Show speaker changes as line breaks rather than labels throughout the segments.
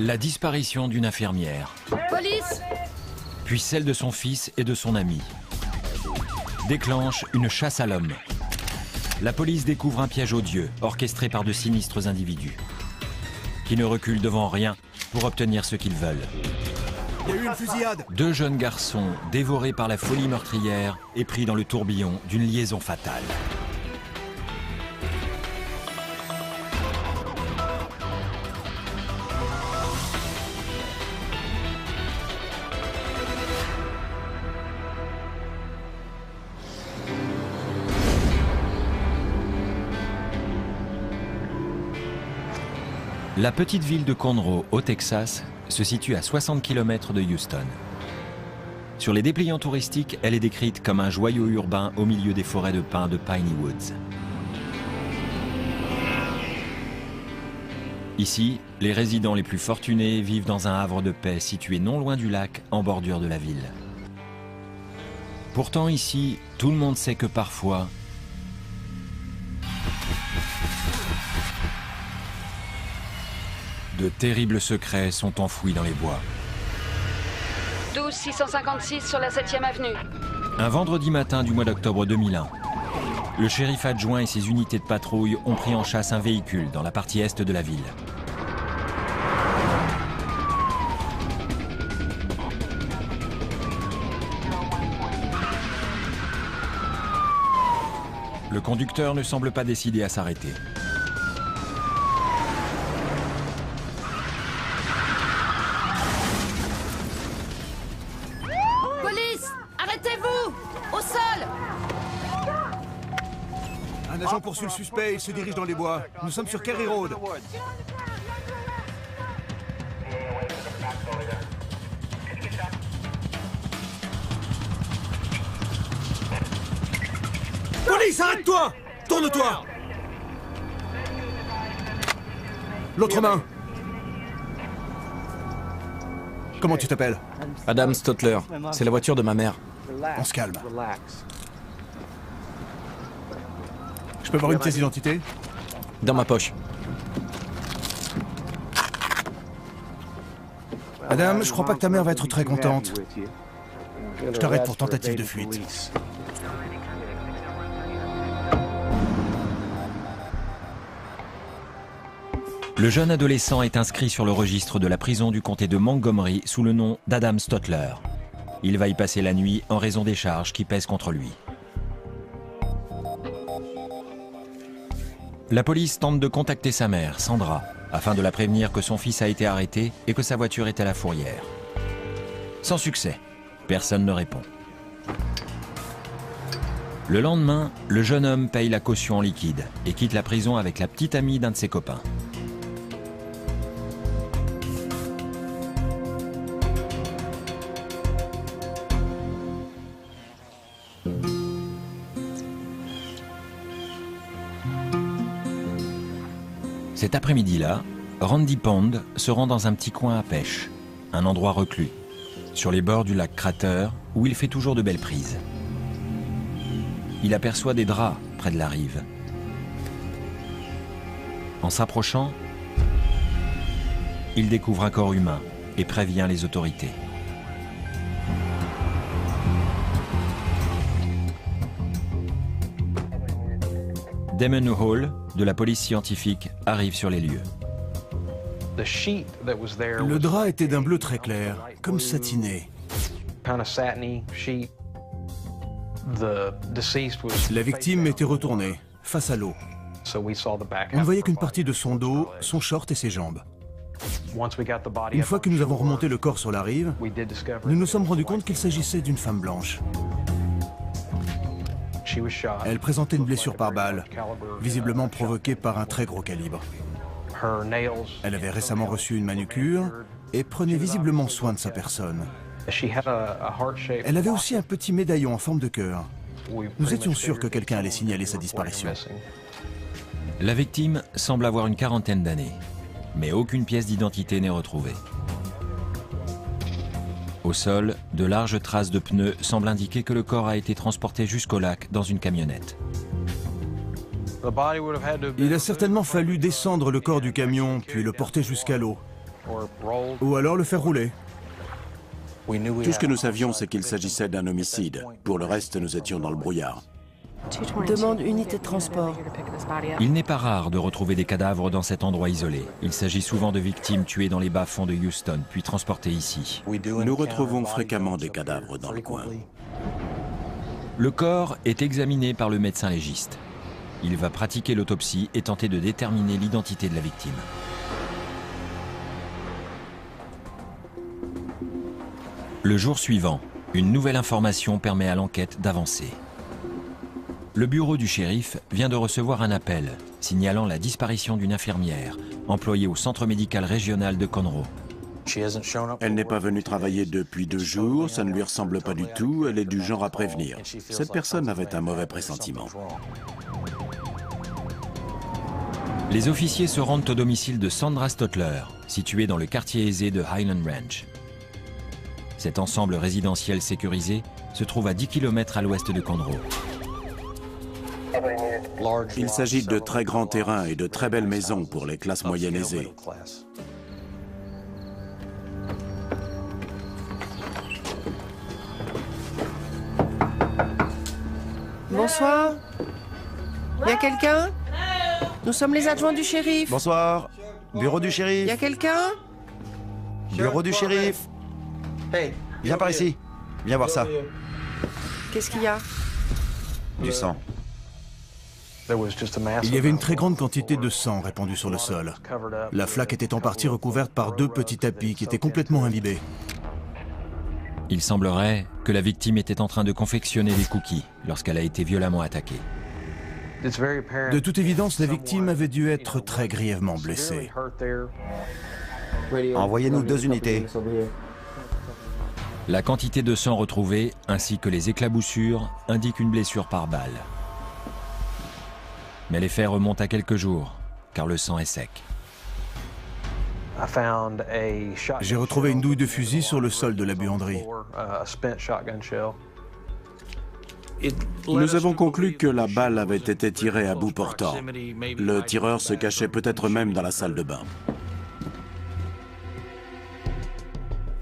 La disparition d'une infirmière.
Police!
Puis celle de son fils et de son ami. Déclenche une chasse à l'homme. La police découvre un piège odieux, orchestré par de sinistres individus, qui ne reculent devant rien pour obtenir ce qu'ils veulent.
Il y a eu une fusillade.
2 jeunes garçons, dévorés par la folie meurtrière et pris dans le tourbillon d'une liaison fatale. La petite ville de Conroe, au Texas, se situe à 60 km de Houston. Sur les dépliants touristiques, elle est décrite comme un joyau urbain au milieu des forêts de pins de Piney Woods. Ici, les résidents les plus fortunés vivent dans un havre de paix situé non loin du lac, en bordure de la ville. Pourtant ici, tout le monde sait que parfois, de terribles secrets sont enfouis dans les bois.
12 656 sur la 7e avenue.
Un vendredi matin du mois d'octobre 2001, le shérif adjoint et ses unités de patrouille ont pris en chasse un véhicule dans la partie est de la ville. Le conducteur ne semble pas décidé à s'arrêter.
Un agent poursuit le suspect, il se dirige dans les bois. Nous sommes sur Kerry Road. Police, arrête-toi! Tourne-toi! L'autre main. Comment tu t'appelles?
Adam Stotler, c'est la voiture de ma mère.
On se calme. Je peux avoir une pièce d'identité?
Dans ma poche.
Adam, je crois pas que ta mère va être très contente. Je t'arrête pour tentative de fuite.
Le jeune adolescent est inscrit sur le registre de la prison du comté de Montgomery sous le nom d'Adam Stotler. Il va y passer la nuit en raison des charges qui pèsent contre lui. La police tente de contacter sa mère, Sandra, afin de la prévenir que son fils a été arrêté et que sa voiture est à la fourrière. Sans succès, personne ne répond. Le lendemain, le jeune homme paye la caution en liquide et quitte la prison avec la petite amie d'un de ses copains. Cet après-midi-là, Randy Pond se rend dans un petit coin à pêche, un endroit reclus, sur les bords du lac Crater, où il fait toujours de belles prises. Il aperçoit des draps près de la rive. En s'approchant, il découvre un corps humain et prévient les autorités. Damon Hall, de la police scientifique, arrive sur les lieux.
Le drap était d'un bleu très clair, comme satiné. La victime était retournée, face à l'eau. On ne voyait qu'une partie de son dos, son short et ses jambes. Une fois que nous avons remonté le corps sur la rive, nous nous sommes rendus compte qu'il s'agissait d'une femme blanche. Elle présentait une blessure par balle, visiblement provoquée par un très gros calibre. Elle avait récemment reçu une manucure et prenait visiblement soin de sa personne. Elle avait aussi un petit médaillon en forme de cœur. Nous étions sûrs que quelqu'un allait signaler sa disparition.
La victime semble avoir une quarantaine d'années, mais aucune pièce d'identité n'est retrouvée. Au sol, de larges traces de pneus semblent indiquer que le corps a été transporté jusqu'au lac dans une camionnette.
Il a certainement fallu descendre le corps du camion, puis le porter jusqu'à l'eau. Ou alors le faire rouler.
Tout ce que nous savions, c'est qu'il s'agissait d'un homicide. Pour le reste, nous étions dans le brouillard.
Demande unité de transport.
Il n'est pas rare de retrouver des cadavres dans cet endroit isolé. Il s'agit souvent de victimes tuées dans les bas-fonds de Houston, puis transportées ici.
Nous retrouvons fréquemment des cadavres dans le coin.
Le corps est examiné par le médecin légiste. Il va pratiquer l'autopsie et tenter de déterminer l'identité de la victime. Le jour suivant, une nouvelle information permet à l'enquête d'avancer. Le bureau du shérif vient de recevoir un appel signalant la disparition d'une infirmière employée au centre médical régional de Conroe.
Elle n'est pas venue travailler depuis 2 jours, ça ne lui ressemble pas du tout, elle est du genre à prévenir. Cette personne avait un mauvais pressentiment.
Les officiers se rendent au domicile de Sandra Stotler, situé dans le quartier aisé de Highland Ranch. Cet ensemble résidentiel sécurisé se trouve à 10 km à l'ouest de Conroe.
Il s'agit de très grands terrains et de très belles maisons pour les classes moyennes aisées.
Bonsoir. Y a quelqu'un? Nous sommes les adjoints du shérif.
Bonsoir. Bureau du
Y
shérif.
a quelqu'un?
Bureau du shérif. Viens par ici. Viens voir ça.
Qu'est-ce qu'il y a?
Du sang. Il y avait une très grande quantité de sang répandue sur le sol. La flaque était en partie recouverte par 2 petits tapis qui étaient complètement imbibés.
Il semblerait que la victime était en train de confectionner des cookies lorsqu'elle a été violemment attaquée.
De toute évidence, la victime avait dû être très grièvement blessée.
Envoyez-nous 2 unités.
La quantité de sang retrouvée ainsi que les éclaboussures indiquent une blessure par balle. Mais les faits remontent à quelques jours, car le sang est sec.
J'ai retrouvé une douille de fusil sur le sol de la buanderie.
Nous avons conclu que la balle avait été tirée à bout portant. Le tireur se cachait peut-être même dans la salle de bain.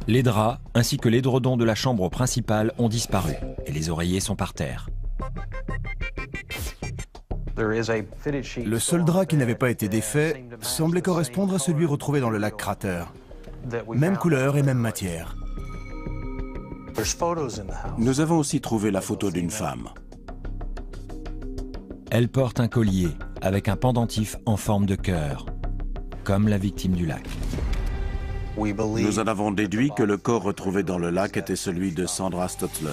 Les draps ainsi que l'édredon de la chambre principale ont disparu et les oreillers sont par terre.
Le seul drap qui n'avait pas été défait semblait correspondre à celui retrouvé dans le lac Crater. Même couleur et même matière.
Nous avons aussi trouvé la photo d'une femme.
Elle porte un collier avec un pendentif en forme de cœur, comme la victime du lac.
Nous en avons déduit que le corps retrouvé dans le lac était celui de Sandra Stotler.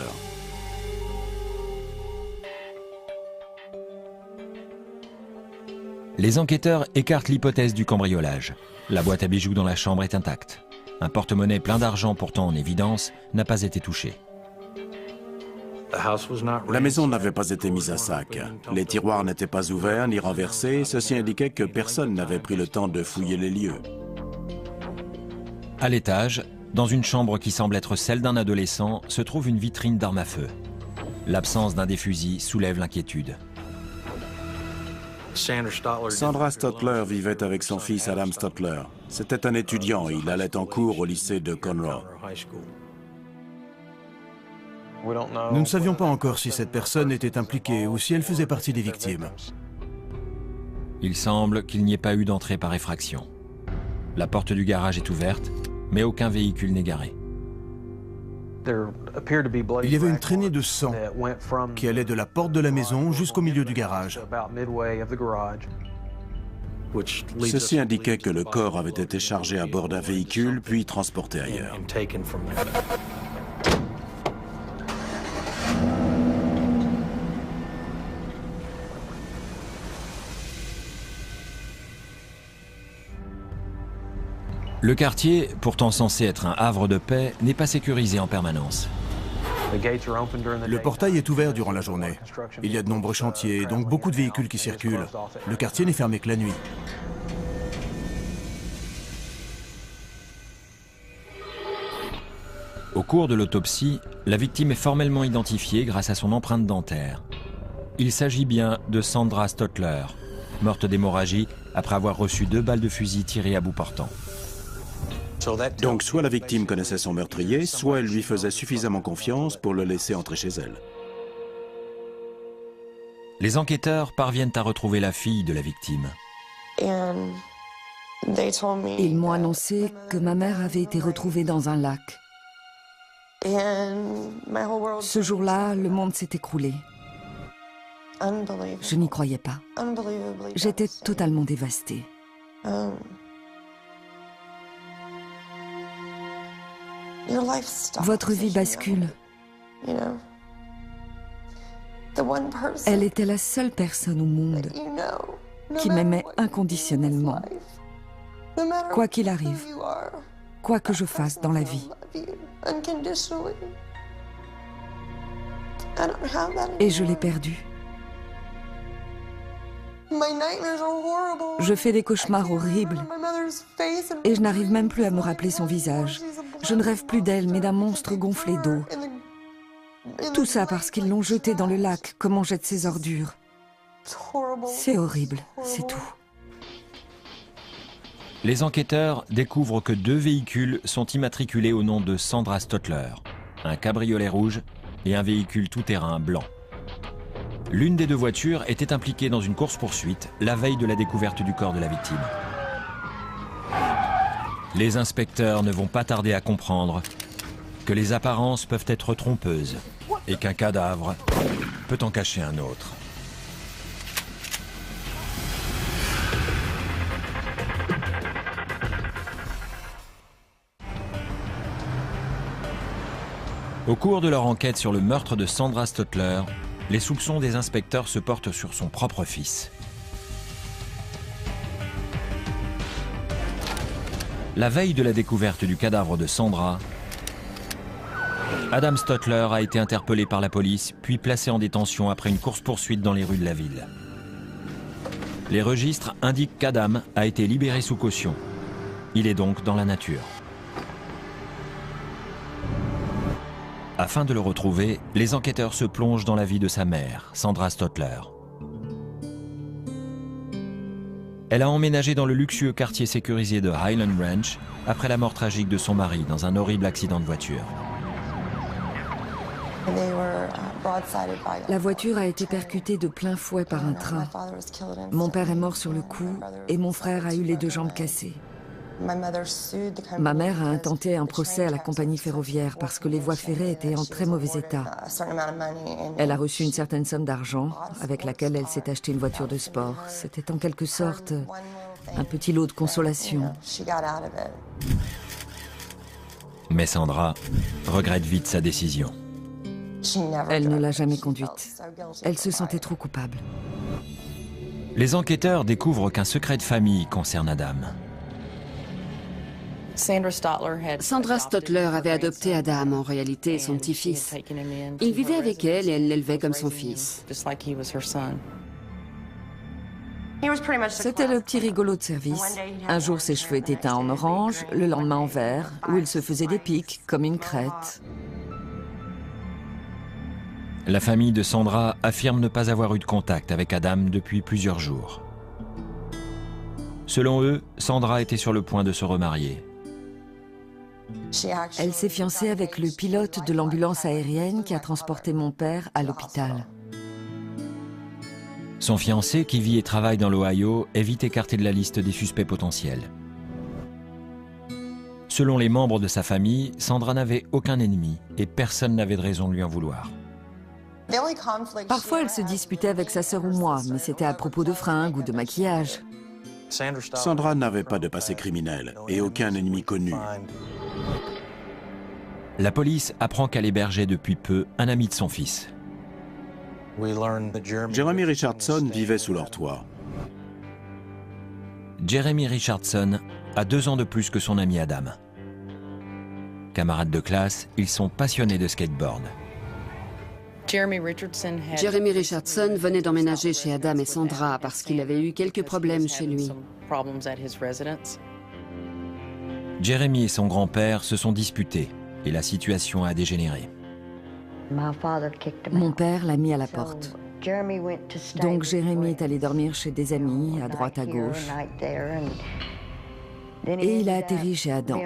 Les enquêteurs écartent l'hypothèse du cambriolage. La boîte à bijoux dans la chambre est intacte. Un porte-monnaie plein d'argent pourtant en évidence n'a pas été touché.
La maison n'avait pas été mise à sac. Les tiroirs n'étaient pas ouverts ni renversés. Ceci indiquait que personne n'avait pris le temps de fouiller les lieux.
À l'étage, dans une chambre qui semble être celle d'un adolescent, se trouve une vitrine d'armes à feu. L'absence d'un des fusils soulève l'inquiétude.
Sandra Stotler vivait avec son fils Adam Stotler. C'était un étudiant, il allait en cours au lycée de Conroe.
Nous ne savions pas encore si cette personne était impliquée ou si elle faisait partie des victimes.
Il semble qu'il n'y ait pas eu d'entrée par effraction. La porte du garage est ouverte, mais aucun véhicule n'est garé.
Il y avait une traînée de sang qui allait de la porte de la maison jusqu'au milieu du garage.
Ceci indiquait que le corps avait été chargé à bord d'un véhicule puis transporté ailleurs.
Le quartier, pourtant censé être un havre de paix, n'est pas sécurisé en permanence.
Le portail est ouvert durant la journée. Il y a de nombreux chantiers, donc beaucoup de véhicules qui circulent. Le quartier n'est fermé que la nuit.
Au cours de l'autopsie, la victime est formellement identifiée grâce à son empreinte dentaire. Il s'agit bien de Sandra Stotler, morte d'hémorragie après avoir reçu 2 balles de fusil tirées à bout portant.
Donc soit la victime connaissait son meurtrier, soit elle lui faisait suffisamment confiance pour le laisser entrer chez elle.
Les enquêteurs parviennent à retrouver la fille de la victime.
Ils m'ont annoncé que ma mère avait été retrouvée dans un lac. Ce jour-là, le monde s'est écroulé. Je n'y croyais pas. J'étais totalement dévastée. Votre vie bascule. Elle était la seule personne au monde qui m'aimait inconditionnellement. Quoi qu'il arrive, quoi que je fasse dans la vie. Et je l'ai perdue. Je fais des cauchemars horribles et je n'arrive même plus à me rappeler son visage. Je ne rêve plus d'elle, mais d'un monstre gonflé d'eau. Tout ça parce qu'ils l'ont jetée dans le lac, comme on jette ses ordures. C'est horrible, c'est tout.
Les enquêteurs découvrent que 2 véhicules sont immatriculés au nom de Sandra Stotler, un cabriolet rouge et un véhicule tout-terrain blanc. L'une des 2 voitures était impliquée dans une course-poursuite la veille de la découverte du corps de la victime. Les inspecteurs ne vont pas tarder à comprendre que les apparences peuvent être trompeuses et qu'un cadavre peut en cacher un autre. Au cours de leur enquête sur le meurtre de Sandra Stotler, les soupçons des inspecteurs se portent sur son propre fils. La veille de la découverte du cadavre de Sandra, Adam Stotler a été interpellé par la police, puis placé en détention après une course-poursuite dans les rues de la ville. Les registres indiquent qu'Adam a été libéré sous caution. Il est donc dans la nature. Afin de le retrouver, les enquêteurs se plongent dans la vie de sa mère, Sandra Stotler. Elle a emménagé dans le luxueux quartier sécurisé de Highland Ranch après la mort tragique de son mari dans un horrible accident de voiture.
La voiture a été percutée de plein fouet par un train. Mon père est mort sur le coup et mon frère a eu les 2 jambes cassées. Ma mère a intenté un procès à la compagnie ferroviaire parce que les voies ferrées étaient en très mauvais état. Elle a reçu une certaine somme d'argent avec laquelle elle s'est acheté une voiture de sport. C'était en quelque sorte un petit lot de consolation.
Mais Sandra regrette vite sa décision.
Elle ne l'a jamais conduite. Elle se sentait trop coupable.
Les enquêteurs découvrent qu'un secret de famille concerne Adam.
Sandra Stotler avait adopté Adam, en réalité son petit-fils. Il vivait avec elle et elle l'élevait comme son fils.
C'était le petit rigolo de service. Un jour, ses cheveux étaient teints en orange, le lendemain en vert, où il se faisait des pics, comme une crête.
La famille de Sandra affirme ne pas avoir eu de contact avec Adam depuis plusieurs jours. Selon eux, Sandra était sur le point de se remarier.
Elle s'est fiancée avec le pilote de l'ambulance aérienne qui a transporté mon père à l'hôpital.
Son fiancé, qui vit et travaille dans l'Ohio, est vite écarté de la liste des suspects potentiels. Selon les membres de sa famille, Sandra n'avait aucun ennemi et personne n'avait de raison de lui en vouloir.
Parfois, elle se disputait avec sa sœur ou moi, mais c'était à propos de fringues ou de maquillage.
Sandra n'avait pas de passé criminel et aucun ennemi connu.
La police apprend qu'elle hébergeait depuis peu un ami de son fils.
Jeremy Richardson vivait sous leur toit.
Jeremy Richardson a 2 ans de plus que son ami Adam. Camarades de classe, ils sont passionnés de skateboard.
Jeremy Richardson venait d'emménager chez Adam et Sandra parce qu'il avait eu quelques problèmes chez lui.
Jeremy et son grand-père se sont disputés et la situation a dégénéré.
Mon père l'a mis à la porte. Donc Jérémy est allé dormir chez des amis, à droite à gauche. et il a atterri chez Adam.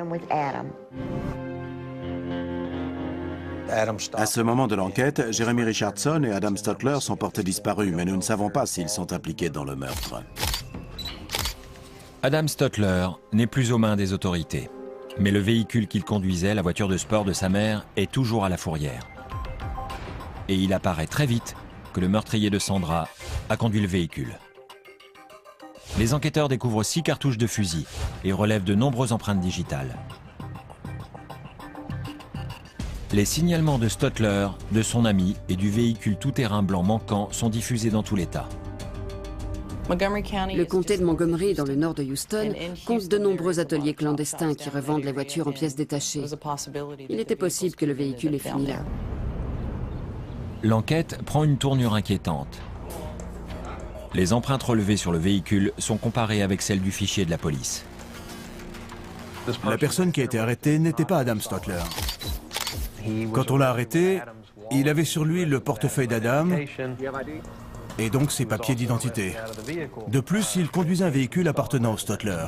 À ce moment de l'enquête, Jeremy Richardson et Adam Stotler sont portés disparus, mais nous ne savons pas s'ils sont impliqués dans le meurtre.
Adam Stotler n'est plus aux mains des autorités. Mais le véhicule qu'il conduisait, la voiture de sport de sa mère, est toujours à la fourrière. Et il apparaît très vite que le meurtrier de Sandra a conduit le véhicule. Les enquêteurs découvrent 6 cartouches de fusil et relèvent de nombreuses empreintes digitales. Les signalements de Stotler, de son ami et du véhicule tout-terrain blanc manquant sont diffusés dans tout l'État.
Le comté de Montgomery, dans le nord de Houston, compte de nombreux ateliers clandestins qui revendent les voitures en pièces détachées. Il était possible que le véhicule ait fini là.
L'enquête prend une tournure inquiétante. Les empreintes relevées sur le véhicule sont comparées avec celles du fichier de la police.
La personne qui a été arrêtée n'était pas Adam Stotler. Quand on l'a arrêté, il avait sur lui le portefeuille d'Adam et donc ses papiers d'identité. De plus, il conduisait un véhicule appartenant au Stotler.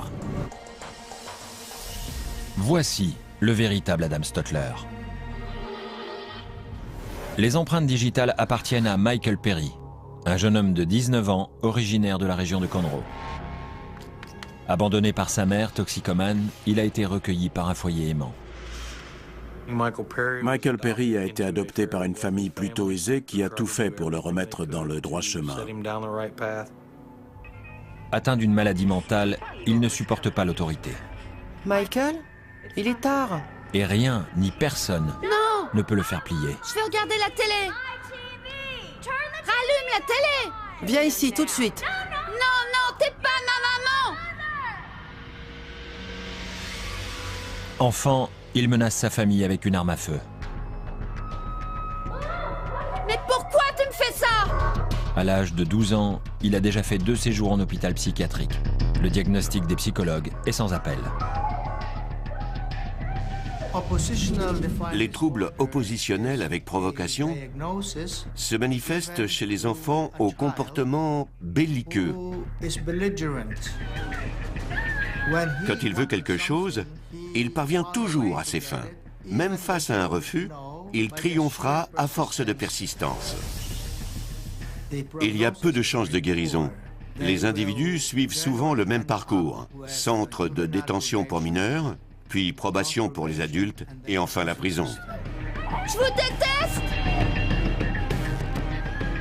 Voici le véritable Adam Stotler. Les empreintes digitales appartiennent à Michael Perry, un jeune homme de 19 ans, originaire de la région de Conroe. Abandonné par sa mère, toxicomane, il a été recueilli par un foyer aimant.
Michael Perry a été adopté par une famille plutôt aisée qui a tout fait pour le remettre dans le droit chemin.
Atteint d'une maladie mentale, il ne supporte pas l'autorité.
Michael, il est tard.
Et rien ni personne ne peut le faire plier.
Je vais regarder la télé. Rallume la télé.
Viens ici, tout de suite.
Non, non, t'es pas ma maman.
Enfant, il menace sa famille avec une arme à feu.
Mais pourquoi tu me fais ça?
À l'âge de 12 ans, il a déjà fait 2 séjours en hôpital psychiatrique. Le diagnostic des psychologues est sans appel.
Les troubles oppositionnels avec provocation se manifestent chez les enfants au comportement belliqueux. Quand il veut quelque chose, il parvient toujours à ses fins. Même face à un refus, il triomphera à force de persistance. Il y a peu de chances de guérison. Les individus suivent souvent le même parcours. Centre de détention pour mineurs, puis probation pour les adultes, et enfin la prison.
Je vous déteste!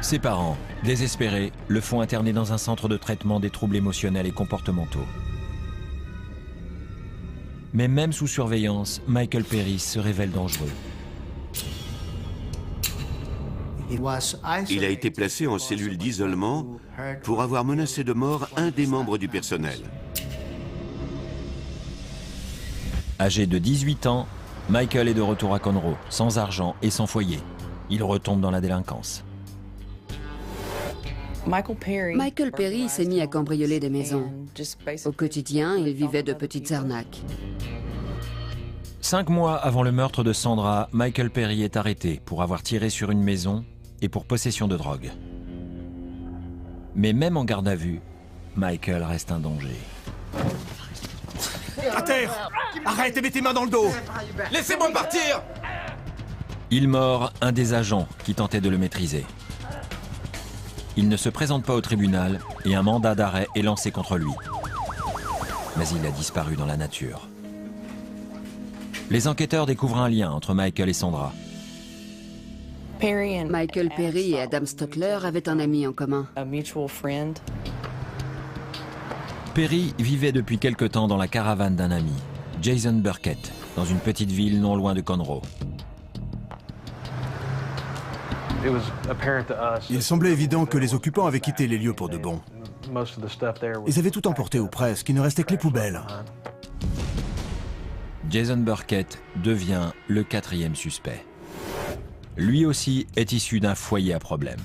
Ses parents, désespérés, le font interner dans un centre de traitement des troubles émotionnels et comportementaux. Mais même sous surveillance, Michael Perry se révèle dangereux.
Il a été placé en cellule d'isolement pour avoir menacé de mort un des membres du personnel.
Âgé de 18 ans, Michael est de retour à Conroe, sans argent et sans foyer. Il retombe dans la délinquance.
Michael Perry s'est mis à cambrioler des maisons. Au quotidien, il vivait de petites arnaques.
5 mois avant le meurtre de Sandra, Michael Perry est arrêté pour avoir tiré sur une maison et pour possession de drogue. Mais même en garde à vue, Michael reste un danger.
À terre! Arrête et mets tes mains dans le dos!
Laissez-moi partir!
Il mord un des agents qui tentait de le maîtriser. Il ne se présente pas au tribunal et un mandat d'arrêt est lancé contre lui. Mais il a disparu dans la nature. Les enquêteurs découvrent un lien entre Michael et Sandra.
Michael Perry et Adam Stotler avaient un ami en commun.
Perry vivait depuis quelque temps dans la caravane d'un ami, Jason Burkett, dans une petite ville non loin de Conroe.
Il semblait évident que les occupants avaient quitté les lieux pour de bon. Ils avaient tout emporté ou presque, il ne restait que les poubelles.
Jason Burkett devient le 4e suspect. Lui aussi est issu d'un foyer à problème.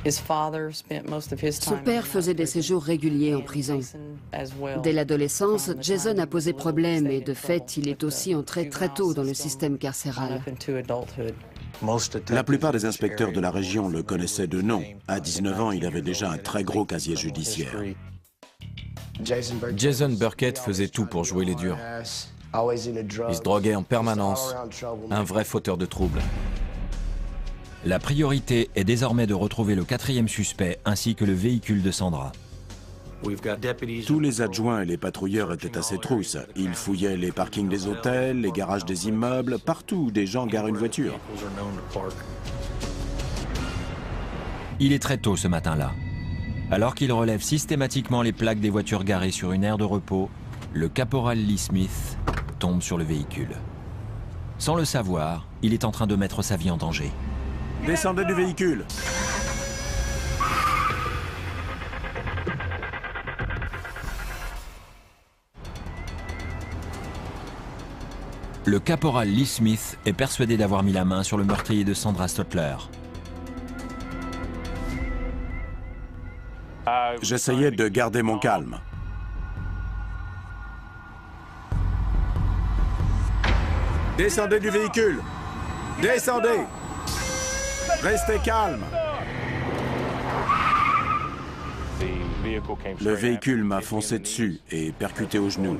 Son père faisait des séjours réguliers en prison. Dès l'adolescence, Jason a posé problème et de fait, il est aussi entré très tôt dans le système carcéral.
La plupart des inspecteurs de la région le connaissaient de nom. À 19 ans, il avait déjà un très gros casier judiciaire.
Jason Burkett faisait tout pour jouer les durs. Il se droguait en permanence, un vrai fauteur de troubles.
La priorité est désormais de retrouver le 4e suspect ainsi que le véhicule de Sandra.
Tous les adjoints et les patrouilleurs étaient à ses trousses. Ils fouillaient les parkings des hôtels, les garages des immeubles, partout où des gens garent une voiture.
Il est très tôt ce matin-là. Alors qu'il relève systématiquement les plaques des voitures garées sur une aire de repos, le caporal Lee Smith tombe sur le véhicule. Sans le savoir, il est en train de mettre sa vie en danger.
Descendez du véhicule!
Le caporal Lee Smith est persuadé d'avoir mis la main sur le meurtrier de Sandra Stotler.
J'essayais de garder mon calme. Descendez du véhicule! Descendez! Restez calme! Le véhicule m'a foncé dessus et percuté au genou.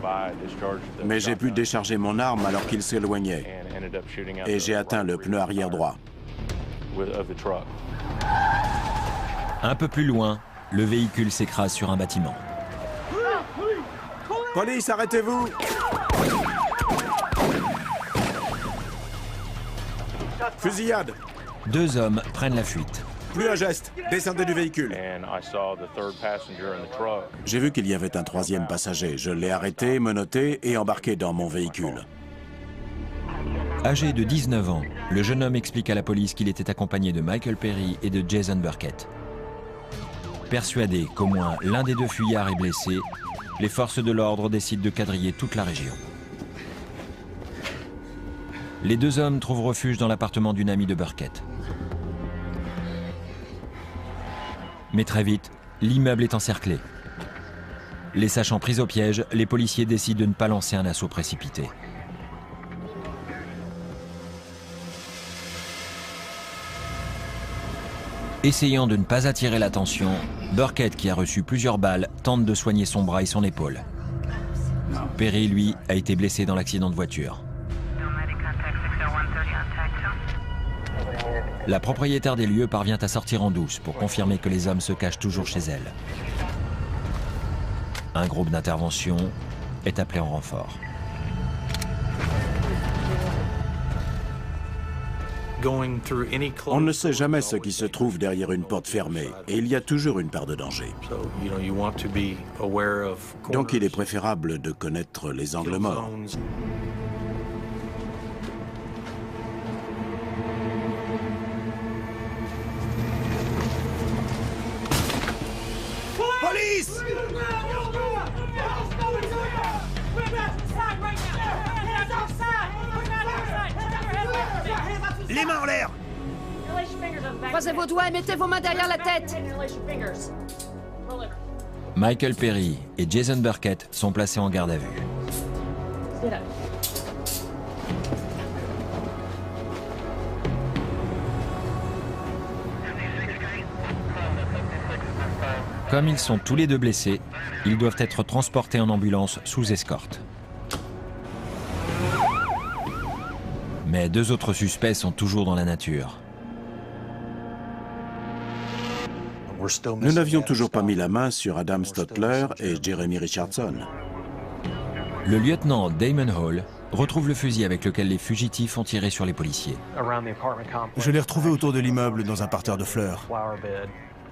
Mais j'ai pu décharger mon arme alors qu'il s'éloignait. Et j'ai atteint le pneu arrière droit.
Un peu plus loin, le véhicule s'écrase sur un bâtiment.
Police, arrêtez-vous! Fusillade!
2 hommes prennent la fuite.
Plus un geste, descendez du véhicule. J'ai vu qu'il y avait un 3e passager. Je l'ai arrêté, menotté et embarqué dans mon véhicule.
Âgé de 19 ans, le jeune homme explique à la police qu'il était accompagné de Michael Perry et de Jason Burkett. Persuadé qu'au moins l'un des 2 fuyards est blessé, les forces de l'ordre décident de quadriller toute la région. Les 2 hommes trouvent refuge dans l'appartement d'une amie de Burkett. Mais très vite, l'immeuble est encerclé. Les sachant pris au piège, les policiers décident de ne pas lancer un assaut précipité. Essayant de ne pas attirer l'attention, Burkett, qui a reçu plusieurs balles, tente de soigner son bras et son épaule. Perry, lui, a été blessé dans l'accident de voiture. La propriétaire des lieux parvient à sortir en douce pour confirmer que les hommes se cachent toujours chez elle. Un groupe d'intervention est appelé en renfort.
On ne sait jamais ce qui se trouve derrière une porte fermée, et il y a toujours une part de danger. Donc il est préférable de connaître les angles morts.
Police! Les mains en l'air!
Croisez vos doigts et mettez vos mains derrière la tête.
Michael Perry et Jason Burkett sont placés en garde à vue. Comme ils sont tous les 2 blessés, ils doivent être transportés en ambulance sous escorte. Mais 2 autres suspects sont toujours dans la nature.
Nous n'avions toujours pas mis la main sur Adam Stotler et Jeremy Richardson.
Le lieutenant Damon Hall retrouve le fusil avec lequel les fugitifs ont tiré sur les policiers.
Je l'ai retrouvé autour de l'immeuble dans un parterre de fleurs.